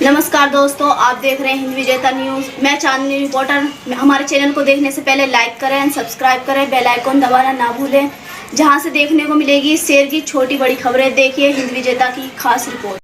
नमस्कार दोस्तों, आप देख रहे हैं हिंद विजेता न्यूज़। मैं चांदनी रिपोर्टर। हमारे चैनल को देखने से पहले लाइक करें एंड सब्सक्राइब करें, बेल आइकन दबाना ना भूलें, जहां से देखने को मिलेगी शेर की छोटी बड़ी खबरें। देखिए हिंद विजेता की खास रिपोर्ट।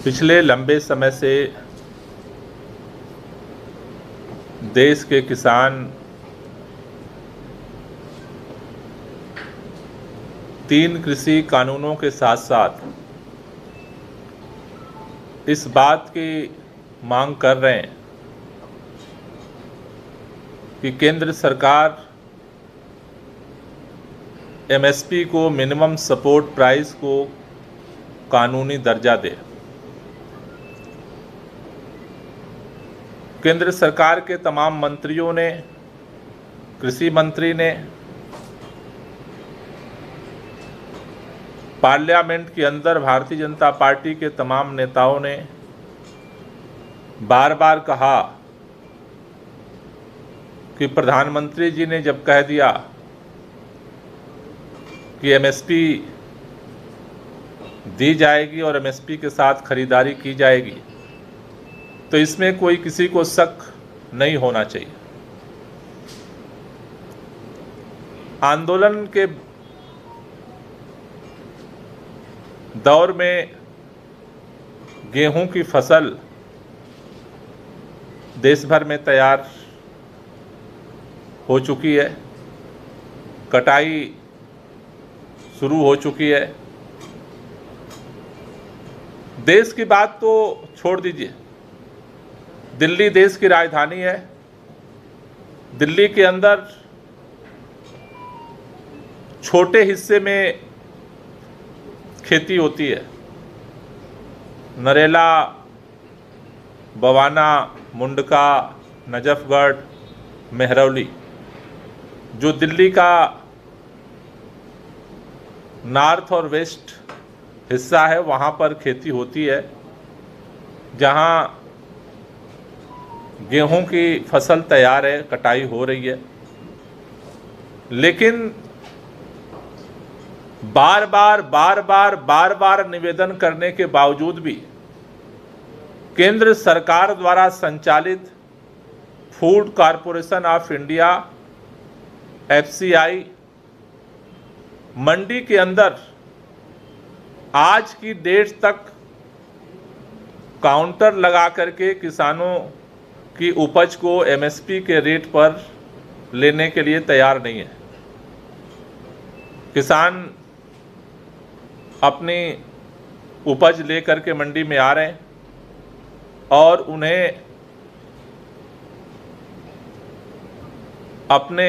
पिछले लंबे समय से देश के किसान तीन कृषि कानूनों के साथ साथ इस बात की मांग कर रहे हैं कि केंद्र सरकार एमएसपी को, मिनिमम सपोर्ट प्राइस को कानूनी दर्जा दे। केंद्र सरकार के तमाम मंत्रियों ने, कृषि मंत्री ने पार्लियामेंट के अंदर भारतीय जनता पार्टी के तमाम नेताओं ने बार बार कहा कि प्रधानमंत्री जी ने जब कह दिया कि एमएसपी दी जाएगी और एमएसपी के साथ खरीदारी की जाएगी, तो इसमें कोई किसी को शक नहीं होना चाहिए। आंदोलन के दौर में गेहूं की फसल देश भर में तैयार हो चुकी है, कटाई शुरू हो चुकी है। देश की बात तो छोड़ दीजिए, दिल्ली देश की राजधानी है। दिल्ली के अंदर छोटे हिस्से में खेती होती है। नरेला, बवाना, मुंडका, नजफगढ़, मेहरौली, जो दिल्ली का नॉर्थ और वेस्ट हिस्सा है, वहाँ पर खेती होती है, जहाँ गेहूं की फसल तैयार है, कटाई हो रही है। लेकिन बार बार निवेदन करने के बावजूद भी केंद्र सरकार द्वारा संचालित food corporation of India FCI mandi के अंदर आज की डेट तक काउंटर लगा करके किसानों की उपज को एमएसपी के रेट पर लेने के लिए तैयार नहीं है। किसान अपनी उपज लेकर के मंडी में आ रहे हैं और उन्हें अपने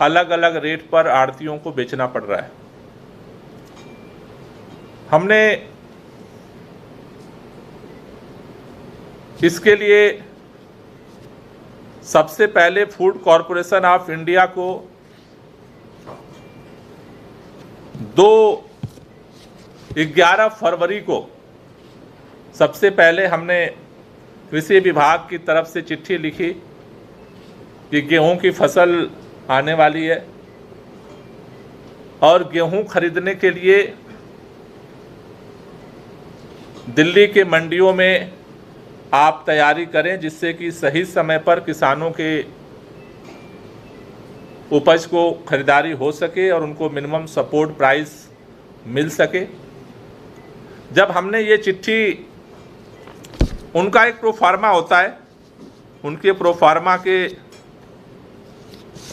अलग अलग रेट पर आढ़तियों को बेचना पड़ रहा है। हमने इसके लिए सबसे पहले फूड कॉरपोरेशन ऑफ इंडिया को 11 फरवरी को सबसे पहले हमने कृषि विभाग की तरफ से चिट्ठी लिखी कि गेहूं की फसल आने वाली है और गेहूं खरीदने के लिए दिल्ली के मंडियों में आप तैयारी करें, जिससे कि सही समय पर किसानों के उपज को खरीदारी हो सके और उनको मिनिमम सपोर्ट प्राइस मिल सके। जब हमने ये चिट्ठी, उनका एक प्रोफार्मा होता है, उनके प्रोफार्मा के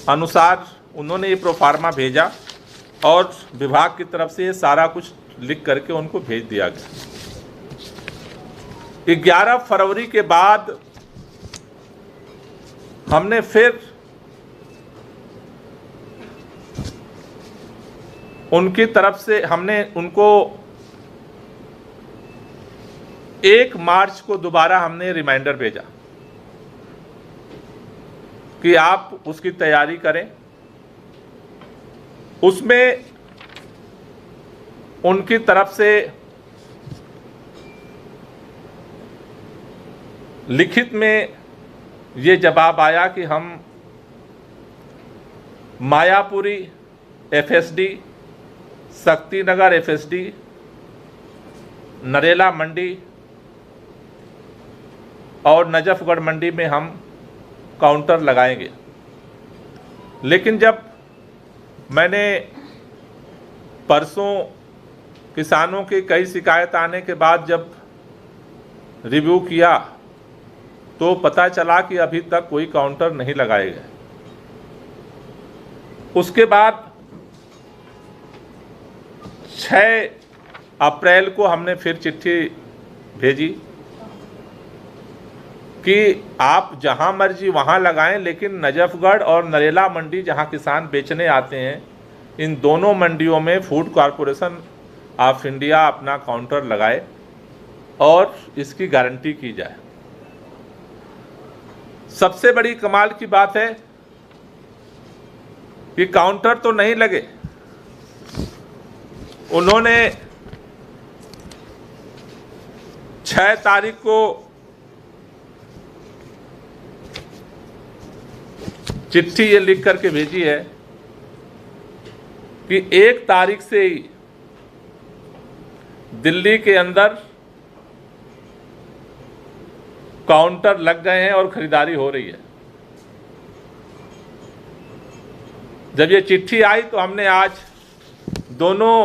अनुसार उन्होंने ये प्रोफार्मा भेजा और विभाग की तरफ से ये सारा कुछ लिख करके उनको भेज दिया गया। 11 फरवरी के बाद हमने फिर उनकी तरफ से उनको 1 मार्च को दोबारा हमने रिमाइंडर भेजा कि आप उसकी तैयारी करें। उसमें उनकी तरफ से लिखित में ये जवाब आया कि हम मायापुरी एफएसडी, शक्तिनगर एफएसडी, नरेला मंडी और नजफगढ़ मंडी में हम काउंटर लगाएंगे। लेकिन जब मैंने परसों किसानों की कई शिकायत आने के बाद जब रिव्यू किया तो पता चला कि अभी तक कोई काउंटर नहीं लगाए गए। उसके बाद 6 अप्रैल को हमने फिर चिट्ठी भेजी कि आप जहां मर्जी वहां लगाएं, लेकिन नजफगढ़ और नरेला मंडी जहां किसान बेचने आते हैं, इन दोनों मंडियों में फूड कॉरपोरेशन ऑफ इंडिया अपना काउंटर लगाए और इसकी गारंटी की जाए। सबसे बड़ी कमाल की बात है कि काउंटर तो नहीं लगे, उन्होंने 6 तारीख को चिट्ठी ये लिख करके भेजी है कि 1 तारीख से ही दिल्ली के अंदर काउंटर लग गए हैं और खरीदारी हो रही है। जब ये चिट्ठी आई तो हमने आज दोनों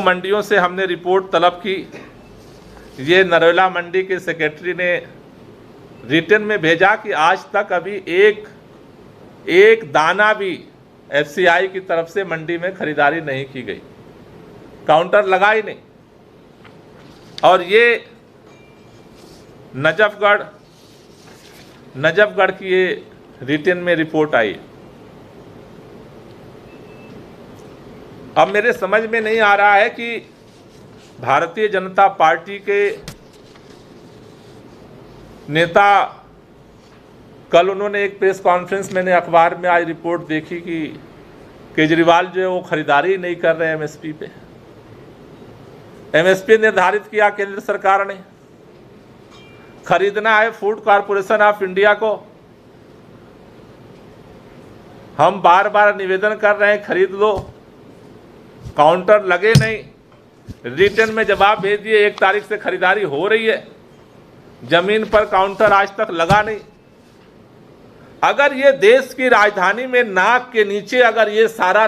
मंडियों से हमने रिपोर्ट तलब की। ये नरेला मंडी के सेक्रेटरी ने रिटर्न में भेजा कि आज तक अभी एक दाना भी एफसीआई की तरफ से मंडी में खरीदारी नहीं की गई, काउंटर लगा ही नहीं। और ये नजफगढ़ की ये रिटर्न में रिपोर्ट आई। अब मेरे समझ में नहीं आ रहा है कि भारतीय जनता पार्टी के नेता, कल उन्होंने एक प्रेस कॉन्फ्रेंस, मैंने अखबार में आज रिपोर्ट देखी कि केजरीवाल जो है वो खरीदारी नहीं कर रहे एमएसपी पे। एमएसपी निर्धारित किया केंद्र सरकार ने, खरीदना है फूड कॉरपोरेशन ऑफ इंडिया को। हम बार बार निवेदन कर रहे हैं खरीद लो, काउंटर लगे नहीं। रिटर्न में जवाब भेज दिए 1 तारीख से खरीदारी हो रही है, जमीन पर काउंटर आज तक लगा नहीं। अगर ये देश की राजधानी में नाक के नीचे अगर ये सारा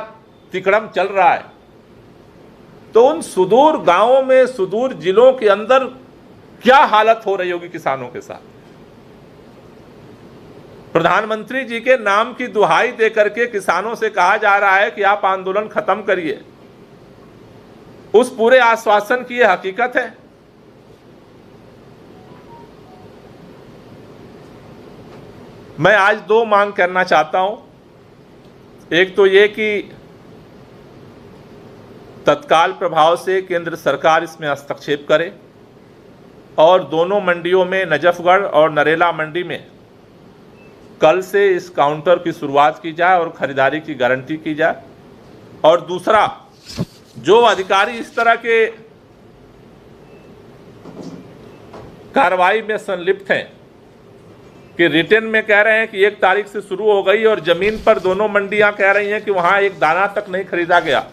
तिकड़म चल रहा है तो उन सुदूर गांवों में, सुदूर जिलों के अंदर क्या हालत हो रही होगी किसानों के साथ। प्रधानमंत्री जी के नाम की दुहाई देकर के किसानों से कहा जा रहा है कि आप आंदोलन खत्म करिए। उस पूरे आश्वासन की यह हकीकत है। मैं आज 2 मांग करना चाहता हूं। एक तो ये कि तत्काल प्रभाव से केंद्र सरकार इसमें हस्तक्षेप करे और दोनों मंडियों में, नजफगढ़ और नरेला मंडी में, कल से इस काउंटर की शुरुआत की जाए और खरीदारी की गारंटी की जाए। और दूसरा, जो अधिकारी इस तरह के कार्रवाई में संलिप्त हैं कि रिटर्न में कह रहे हैं कि 1 तारीख से शुरू हो गई और जमीन पर दोनों मंडियां कह रही हैं कि वहां एक दाना तक नहीं खरीदा गया,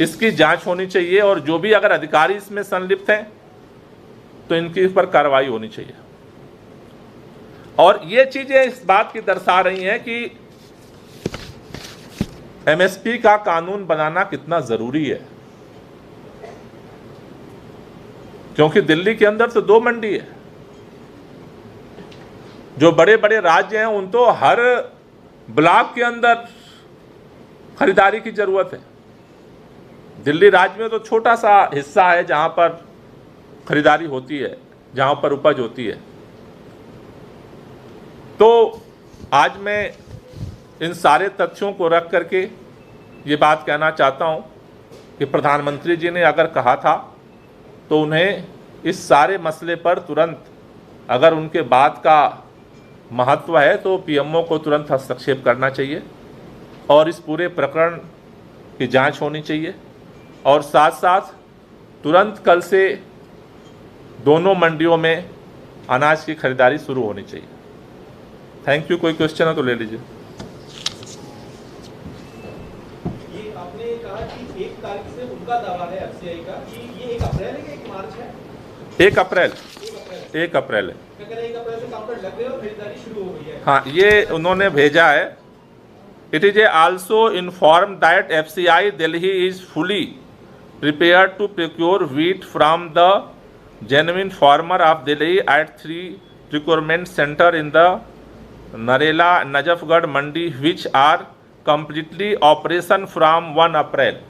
इसकी जांच होनी चाहिए। और जो भी अगर अधिकारी इसमें संलिप्त हैं तो इनकी इस पर कार्रवाई होनी चाहिए। और ये चीजें इस बात की दर्शा रही हैं कि एमएसपी का कानून बनाना कितना जरूरी है, क्योंकि दिल्ली के अंदर तो 2 मंडी है। जो बड़े बड़े राज्य हैं उन तो हर ब्लॉक के अंदर खरीदारी की जरूरत है। दिल्ली राज्य में तो छोटा सा हिस्सा है जहां पर खरीदारी होती है, जहां पर उपज होती है। तो आज मैं इन सारे तथ्यों को रख करके ये बात कहना चाहता हूं कि प्रधानमंत्री जी ने अगर कहा था तो उन्हें इस सारे मसले पर तुरंत, अगर उनके बात का महत्व है तो पीएमओ को तुरंत हस्तक्षेप करना चाहिए और इस पूरे प्रकरण की जांच होनी चाहिए। और साथ साथ तुरंत कल से दोनों मंडियों में अनाज की खरीदारी शुरू होनी चाहिए। Thank you. कोई क्वेश्चन है तो ले लीजिए। ये आपने कहा कि 1 तारीख से उनका दावा है एफसीआई का कि ये 1 अप्रैल है कि 1 मार्च है? 1 अप्रैल 1 अप्रैल है। क्या कह रहे हैं 1 अप्रैल से काउंटर लग गए और खरीदारी शुरू हो गई है? हाँ, ये उन्होंने भेजा है। It is also inform that FCI Delhi is fully prepared to procure wheat from the genuine farmer of Delhi at 3 procurement center in the Narela Najafgarh Mandi, which are completely operation from 1 अप्रैल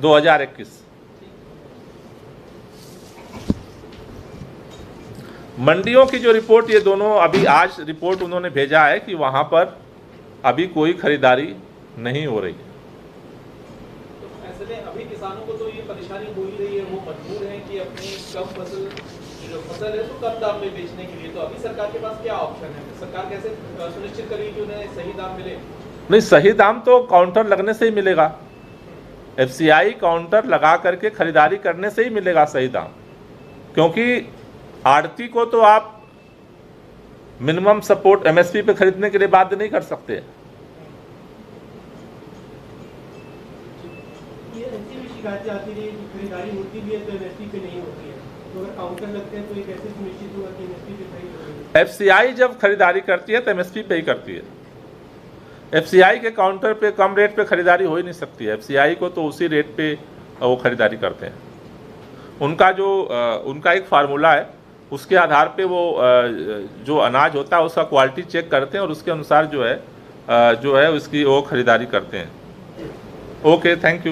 2021। मंडियों की जो report, ये दोनों अभी आज report उन्होंने भेजा है कि वहां पर अभी कोई खरीदारी नहीं हो रही है। अभी किसानों को तो ये परेशानी हो ही रही है, वो मजबूर हैं कि अपनी कम फसल है तो कम दाम में बेचने के लिए। तो अभी सरकार के पास क्या ऑप्शन है? सरकार कैसे सुनिश्चित करेगी कि उन्हें सही दाम मिले? नहीं, सही दाम तो काउंटर लगने से ही मिलेगा। FCI काउंटर लगा करके खरीदारी करने से ही मिलेगा सही दाम, क्योंकि आड़ती को तो आप मिनिमम सपोर्ट MSP पे खरीदने के लिए बाध्य नहीं कर सकते। शिकायतें आती रही कि खरीदारी होती भी है तो MSP पे नहीं होती है, तो अगर काउंटर लगते हैं तो ये कैसे सुनिश्चित होगा कि MSP पे खरीद होगी? FCI जब खरीदारी करती है तो MSP पे ही करती है। FCI के काउंटर पे कम रेट पे खरीदारी हो ही नहीं सकती है। FCI को तो उसी रेट पे वो खरीदारी करते हैं। उनका एक फार्मूला है, उसके आधार पे वो जो अनाज होता है उसका क्वालिटी चेक करते हैं और उसके अनुसार जो है उसकी वो खरीदारी करते हैं। Okay, thank you.